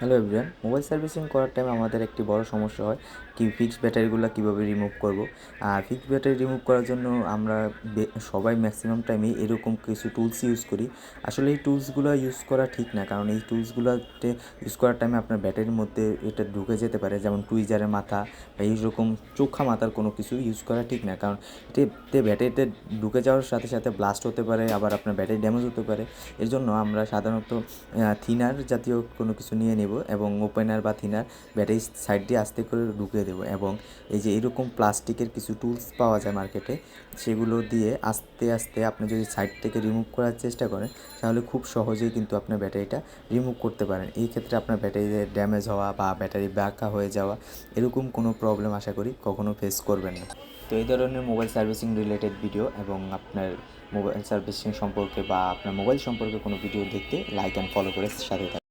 Hello everyone, mobile servicing করার টাইমে আমাদের একটি বড় সমস্যা হয় কি ফিক্সড ব্যাটারিগুলো কীভাবে রিমুভ করব। আর ফিক্সড ব্যাটারি রিমুভ করার জন্য আমরা সবাই ম্যাক্সিমাম টাইমেই এরকম কিছু টুলস ইউজ করি। আসলে এই টুলসগুলো ইউজ করা ঠিক না, কারণ এই টুলসগুলোতে ইউজ করার টাইমে আপনার ব্যাটারির মধ্যে এটা ঢুকে যেতে পারে, যেমন টুইজারের মাথা বা এইরকম চোখা মাথার কোনো কিছু ইউজ করা ঠিক না, কারণ এতে ব্যাটারিতে ঢুকে যাওয়ার সাথে সাথে ব্লাস্ট হতে পারে, আবার আপনার ব্যাটারি ড্যামেজ হতে পারে। এর জন্য আমরা সাধারণত থিনার জাতীয় কোনো কিছু নিয়ে নেব এবং ওপেনার বা থিনার ব্যাটারি সাইড দিয়ে আস্তে করে ঢুকিয়ে দেবো, এবং এই যে এরকম প্লাস্টিকের কিছু টুলস পাওয়া যায় মার্কেটে, সেগুলো দিয়ে আস্তে আস্তে আপনি যদি সাইড থেকে রিমুভ করার চেষ্টা করেন তাহলে খুব সহজেই কিন্তু আপনার ব্যাটারিটা রিমুভ করতে পারেন। এই ক্ষেত্রে আপনার ব্যাটারিতে ড্যামেজ হওয়া বা ব্যাটারি বাঁকা হয়ে যাওয়া এরকম কোনো প্রবলেম আশা করি কখনো ফেস করবেন না। তো এই ধরনের মোবাইল সার্ভিসিং রিলেটেড ভিডিও এবং আপনার মোবাইল সার্ভিসিং সম্পর্কে বা আপনার মোবাইল সম্পর্কে কোনো ভিডিও দেখতে লাইক অ্যান্ড ফলো করে সাথে থাকুন।